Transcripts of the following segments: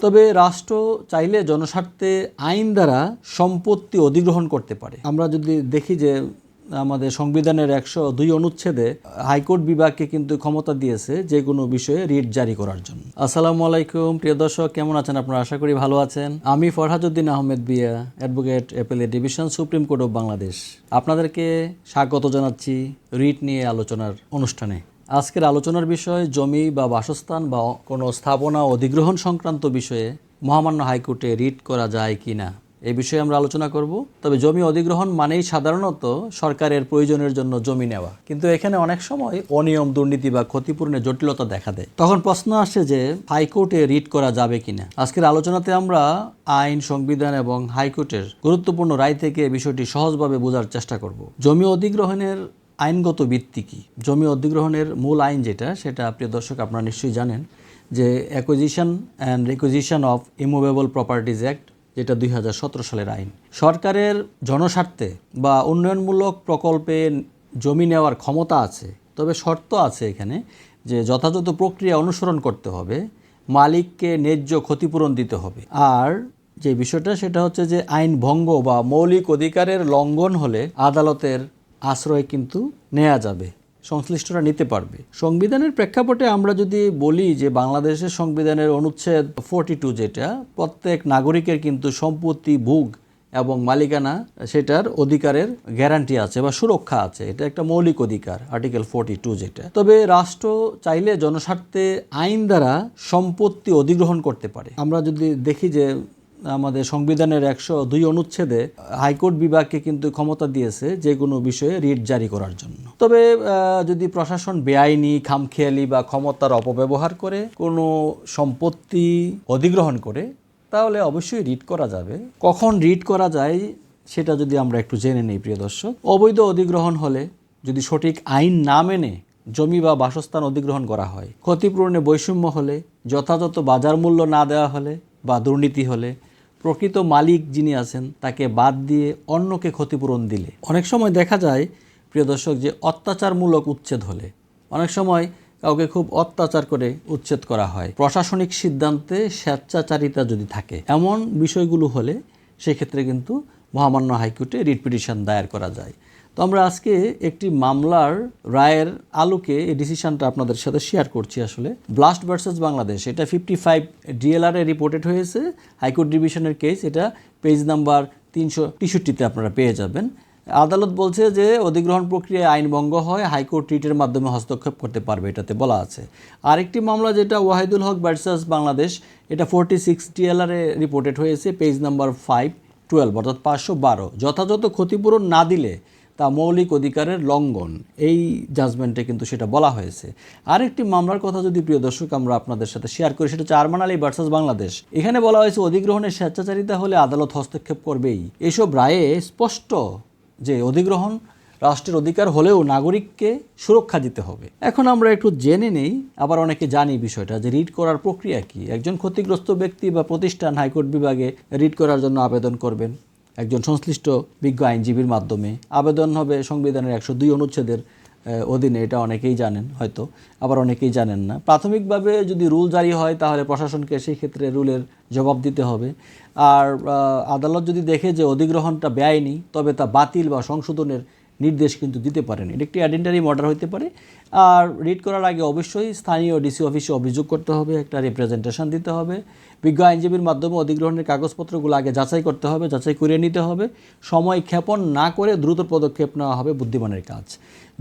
তবে রাষ্ট্র চাইলে জনস্বার্থে আইন দ্বারা সম্পত্তি অধিগ্রহণ করতে পারে। আমরা যদি দেখি যে আমাদের সংবিধানের 102 অনুচ্ছেদে হাইকোর্ট বিভাগকে কিন্তু ক্ষমতা দিয়েছে যে কোনো বিষয়ে রিট জারি করার জন্য। আসসালামু আলাইকুম প্রিয় দর্শক, কেমন আছেন আপনারা? আশা করি ভালো আছেন। আমি ফরহাদউদ্দিন আহমেদ বিয়া, advocate, appellate division, supreme court of Bangladesh. আপনাদেরকে স্বাগত জানাচ্ছি রিট নিয়ে আলোচনার অনুষ্ঠানে। আজকের আলোচনার বিষয় জমি বা বাসস্থান বা কোনো স্থাপনা অধিগ্রহণ সংক্রান্ত বিষয়ে মহামান্য হাইকোর্টে রিট করা যায় কি না, এই বিষয়ে আমরা আলোচনা করব। তবে জমি অধিগ্রহণ মানেই সাধারণত সরকারের প্রয়োজনের জন্য জমি নেওয়া, কিন্তু এখানে অনেক সময় অনিয়ম, দুর্নীতি বা ক্ষতিপূরণের জটিলতা দেখা দেয়। তখন প্রশ্ন আসে যে হাইকোর্টে রিট করা যাবে কিনা। আজকের আলোচনাতে আমরা আইন, সংবিধান এবং হাইকোর্টের গুরুত্বপূর্ণ রায় থেকে বিষয়টি সহজভাবে বোঝার চেষ্টা করব। জমি অধিগ্রহণের আইনগত ভিত্তি কী? জমি অধিগ্রহণের মূল আইন যেটা, সেটা প্রিয় দর্শক আপনারা নিশ্চয়ই জানেন যে acquisition and requisition of immovable properties act, যেটা 2017 সালের আইন। সরকারের জনস্বার্থে বা উন্নয়নমূলক প্রকল্পে জমি নেওয়ার ক্ষমতা আছে, তবে শর্ত আছে এখানে যে যথাযথ প্রক্রিয়া অনুসরণ করতে হবে, মালিককে ন্যায্য ক্ষতিপূরণ দিতে হবে। আর যে বিষয়টা সেটা হচ্ছে যে আইন ভঙ্গ বা মৌলিক অধিকারের লঙ্ঘন হলে আদালতের আশ্রয় কিন্তু নেওয়া যাবে, সংশ্লিষ্টরা নিতে পারবে। সংবিধানের প্রেক্ষাপটে আমরা যদি বলি যে বাংলাদেশের সংবিধানের অনুচ্ছেদ 42, যেটা প্রত্যেক নাগরিকের কিন্তু সম্পত্তি, ভোগ এবং মালিকানা সেটার অধিকারের গ্যারান্টি আছে বা সুরক্ষা আছে, এটা একটা মৌলিক অধিকার, আর্টিকেল 42 যেটা। তবে রাষ্ট্র চাইলে জনস্বার্থে আইন দ্বারা সম্পত্তি অধিগ্রহণ করতে পারে। আমরা যদি দেখি যে আমাদের সংবিধানের 102 অনুচ্ছেদে হাইকোর্ট বিভাগকে কিন্তু ক্ষমতা দিয়েছে যে কোনো বিষয়ে রিট জারি করার জন্য। তবে যদি প্রশাসন বেআইনি, খামখেয়ালি বা ক্ষমতার অপব্যবহার করে কোনো সম্পত্তি অধিগ্রহণ করে, তাহলে অবশ্যই রিট করা যাবে। কখন রিট করা যায় সেটা যদি আমরা একটু জেনে নিই প্রিয় দর্শক। অবৈধ অধিগ্রহণ হলে, যদি সঠিক আইন না মেনে জমি বা বাসস্থান অধিগ্রহণ করা হয়, ক্ষতিপূরণে বৈষম্য হলে, যথাযথ বাজার মূল্য না দেওয়া হলে বা দুর্নীতি হলে, প্রকৃত মালিক যিনি আছেন তাকে বাদ দিয়ে অন্যকে ক্ষতিপূরণ দিলে, অনেক সময় দেখা যায় প্রিয় দর্শক যে অত্যাচারমূলক উচ্ছেদ হলে, অনেক সময় কাউকে খুব অত্যাচার করে উচ্ছেদ করা হয়, প্রশাসনিক সিদ্ধান্তে স্বেচ্ছাচারিতা যদি থাকে, এমন বিষয়গুলো হলে সেক্ষেত্রে কিন্তু মহামান্য হাইকোর্টে রিট পিটিশন দায়ের করা যায়। তো আমরা আজকে একটি মামলার রায়ের আলোকে এই ডিসিশনটা আপনাদের সাথে শেয়ার করছি। আসলে ব্লাস্ট ভার্সেস বাংলাদেশ, এটা 55 DLR এ রিপোর্টেড হয়েছে, হাইকোর্ট ডিভিশনের কেস। এটা পেজ নাম্বার 363-তে আপনারা পেয়ে যাবেন। আদালত বলছে যে অধিগ্রহণ প্রক্রিয়ায় আইন ভঙ্গ হয়, হাইকোর্ট রিটের মাধ্যমে হস্তক্ষেপ করতে পারবে, এটাতে বলা আছে। আরেকটি মামলা যেটা ওয়াহিদুল হক ভার্সেস বাংলাদেশ, এটা 46 DLR এ রিপোর্টেড হয়েছে, পেজ নাম্বার 512, অর্থাৎ 512। যথাযথ ক্ষতিপূরণ না দিলে তা মৌলিক অধিকারের লঙ্ঘন, এই জাজমেন্টে কিন্তু সেটা বলা হয়েছে। আরেকটি মামলার কথা যদি প্রিয় দর্শক আমরা আপনাদের সাথে শেয়ার করি, সেটা হচ্ছে আরমান আলী ভার্সেস বাংলাদেশ। এখানে বলা হয়েছে অধিগ্রহণের স্বেচ্ছাচারিতা হলে আদালত হস্তক্ষেপ করবেই। এসব রায়ে স্পষ্ট যে অধিগ্রহণ রাষ্ট্রের অধিকার হলেও নাগরিককে সুরক্ষা দিতে হবে। এখন আমরা একটু জেনে নেই, আবার অনেকে জানি বিষয়টা, যে রিট করার প্রক্রিয়া কি। একজন ক্ষতিগ্রস্ত ব্যক্তি বা প্রতিষ্ঠান হাইকোর্ট বিভাগে রিট করার জন্য আবেদন করবেন একজন সংশ্লিষ্ট বিজ্ঞ আইনজীবীর মাধ্যমে। আবেদন হবে সংবিধানের 102 অনুচ্ছেদের অধীনে, এটা অনেকেই জানেন হয়তো, আবার অনেকেই জানেন না। প্রাথমিকভাবে যদি রুল জারি হয় তাহলে প্রশাসনকে সেই ক্ষেত্রে রুলের জবাব দিতে হবে। আর আদালত যদি দেখে যে অধিগ্রহণটা বেআইনি, তবে তা বাতিল বা সংশোধনের নির্দেশ কিন্তু দিতে পারেন। এটা একটি অ্যাডেন্টারিম অর্ডার হতে পারে। আর রিট করার আগে অবশ্যই স্থানীয় ডিসি অফিসে অভিযোগ করতে হবে, একটা রিপ্রেজেন্টেশন দিতে হবে। বিজ্ঞ আইনজীবীর মাধ্যমে অধিগ্রহণের কাগজপত্রগুলো আগে যাচাই করতে হবে, যাচাই করে নিতে হবে। সময় ক্ষেপণ না করে দ্রুত পদক্ষেপ নেওয়া হবে বুদ্ধিমানের কাজ।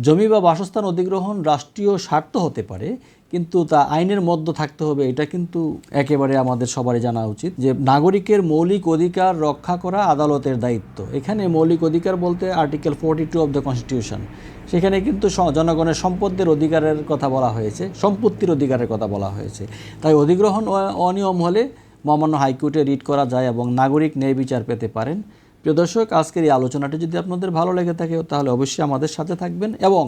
জমি বা বাসস্থান অধিগ্রহণ রাষ্ট্রীয় স্বার্থ হতে পারে, কিন্তু তা আইনের মধ্যে থাকতে হবে। এটা কিন্তু একেবারে আমাদের সবারই জানা উচিত যে নাগরিকের মৌলিক অধিকার রক্ষা করা আদালতের দায়িত্ব। এখানে মৌলিক অধিকার বলতে আর্টিকেল 42 অফ দ্য কনস্টিটিউশন, সেখানে কিন্তু জনগণের সম্পদের অধিকারের কথা বলা হয়েছে, সম্পত্তির অধিকারের কথা বলা হয়েছে। তাই অধিগ্রহণ অনিয়ম হলে মহামান্য হাইকোর্টে রিট করা যায় এবং নাগরিক ন্যায় বিচার পেতে পারেন। প্রিয় দর্শক, আজকের এই আলোচনাটি যদি আপনাদের ভালো লেগে থাকে তাহলে অবশ্যই আমাদের সাথে থাকবেন এবং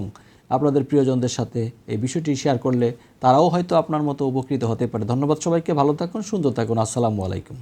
আপনাদের প্রিয়জনদের সাথে এই বিষয়টি শেয়ার করলে তারাও হয়তো আপনার মতো উপকৃত হতে পারে। ধন্যবাদ সবাইকে, ভালো থাকুন, সুন্দর থাকুন। আসসালামু আলাইকুম।